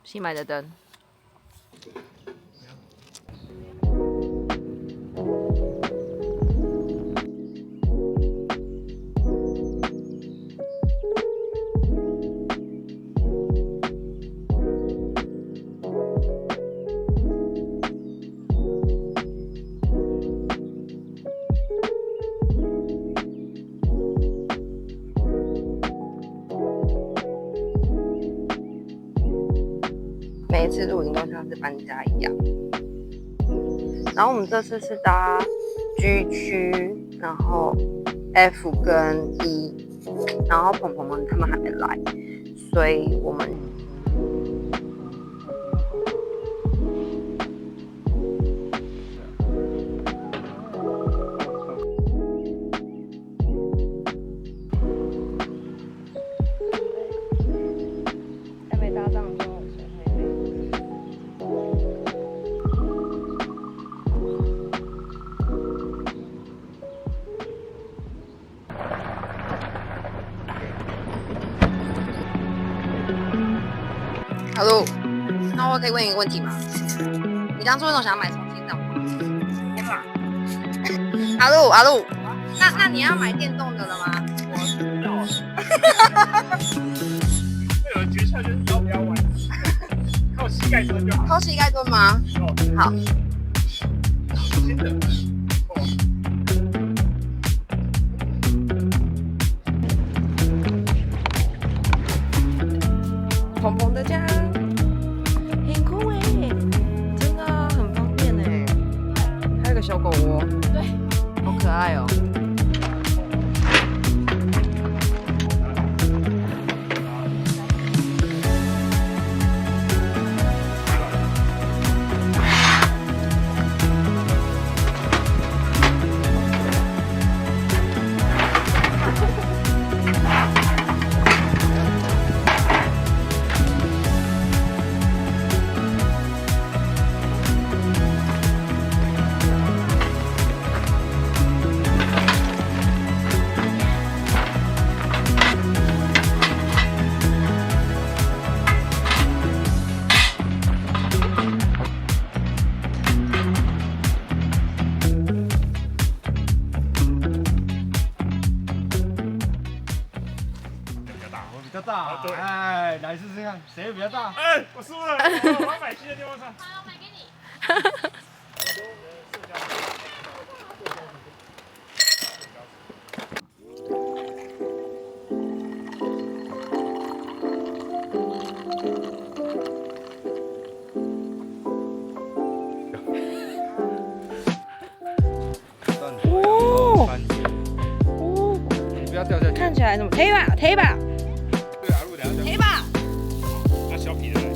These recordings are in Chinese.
新买的灯。每一次露营都像是搬家一样。然后我们这次是搭 G 区，然后 F 跟 E， 然后鹏鹏们他们还没来，所以我们还没搭帐篷。Hello， 那我可以问一个问题吗？你当初为什么想要买重庆帐篷？阿路，那你要买电动的了吗？我知道了。会有诀窍就是腰不要弯，靠膝盖蹲就好。靠膝盖蹲吗？好。新的。鹏鹏的家很酷哎，真的很方便哎，还有个小狗窝，对，好可爱哦。比较大，对，哎，来试试看，谁比较大？哎，我输了，我要买新的电风扇。好，买给你。哦，你不要掉下去。看起来怎么推吧？对啊，路两推吧。拿小皮的来。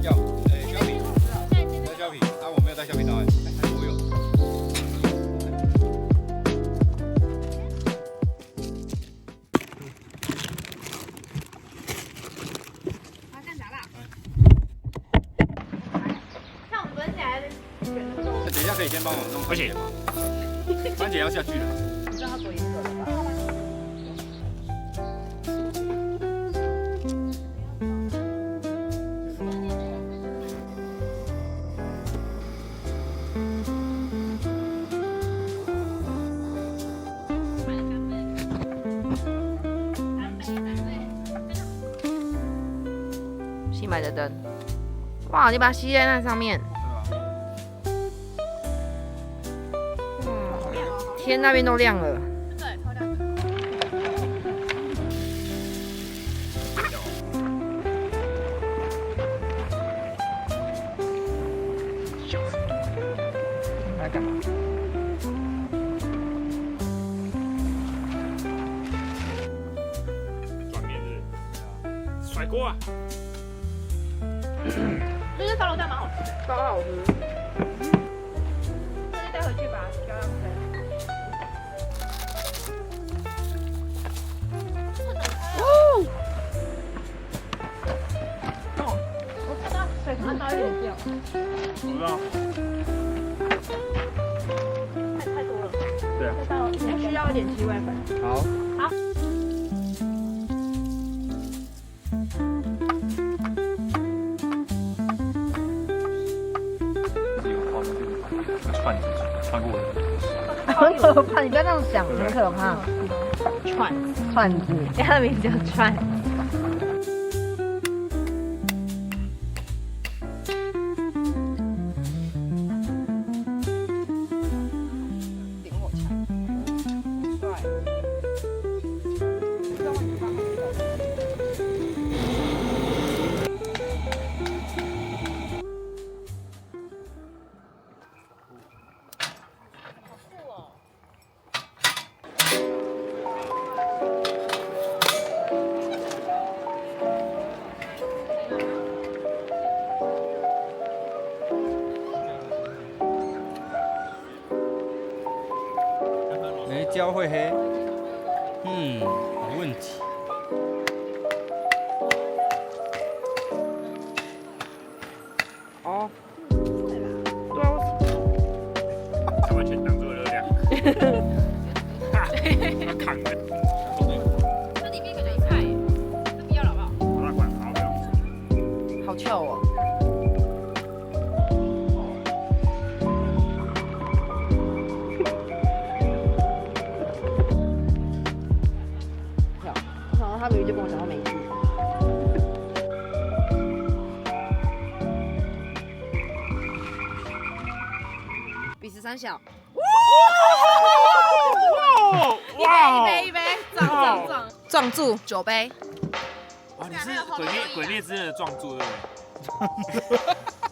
要，胶皮，带胶皮啊，我没有带胶皮刀，我有。要干啥啦？像我们蹲起来卷的时候，等一下可以先帮我弄番茄吗？番茄要下去了。你知道它多严格了吧？新买的灯，哇！你把它吸在那上面，天那边都亮了。对，超亮的。来干嘛？转面是甩锅啊！就是烧肉酱蛮好吃的，超好吃。那就带回去吧，不要浪费。我看到水看到有点掉，我不知道。太多了。对啊。再倒一点，需要一点鸡外粉。好。好。很可怕，你不要这样想，很可怕。串子，它的名字叫串。没教会黑，没问题。哦，它完全挡住了热量。要扛的。这里面可能菜，这不要了好不好？好大管，好不要。好臭哦。然后他明明就跟我讲到没事。比13小。一杯，撞，撞住9杯。哦，你是鬼灭之刃的撞柱对不对？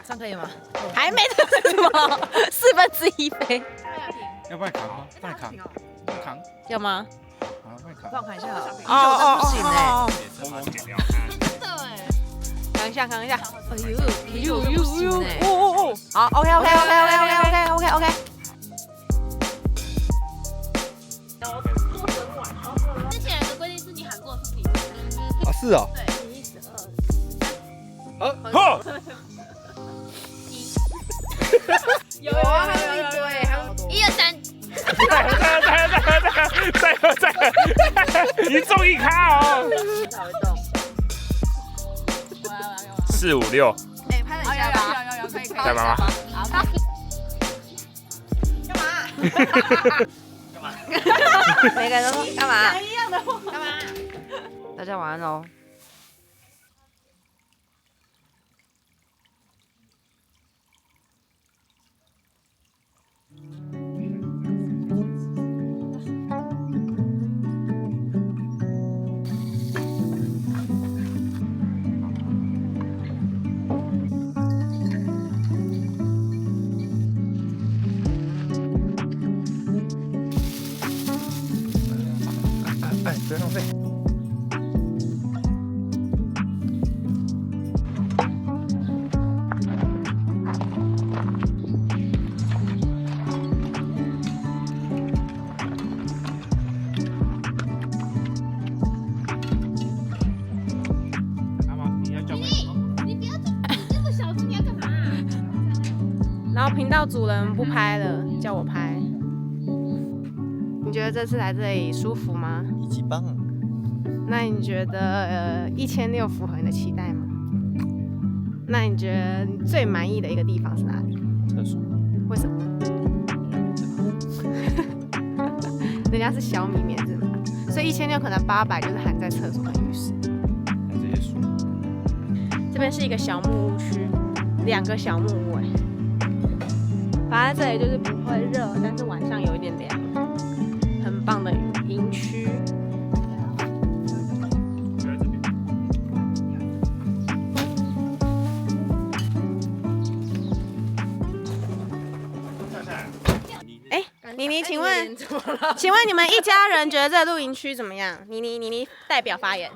这样可以吗？还没到这个吗？1/4杯，要不然扛吗？帮你扛，扛，要吗？好，帮你扛。帮我看一下好了。哦不行哎。我们剪掉。扛一下，扛一下。哎呦，不行哎。哦，好，OK。之前的规定是你喊过是你。啊，是哦。对嚯！有啊，还有一堆，还有1、2、3。再，你综艺咖哦。4、5、6，哎，拍了一下吧。有，可以。来妈妈。好。每个人都说干嘛？一样的话。干嘛？大家晚安喽。哎，不要浪费。妈妈，你要教会。你不要这么小声，你要干嘛？然后频道主人不拍了，叫我拍。你觉得这次来这里舒服吗？一起棒。那你觉得1600符合你的期待吗？那你觉得你最满意的一个地方是哪里？厕所。为什么？人家是小米免治嘛，所以1600可能800就是含在厕所跟浴室。还有这些树。这边是一个小木屋区，2个小木屋哎。反正这里就是不会热，但是晚上有一点凉，很棒的营区。哎，妮妮，请问你们一家人觉得这露营区怎么样？妮妮代表发言。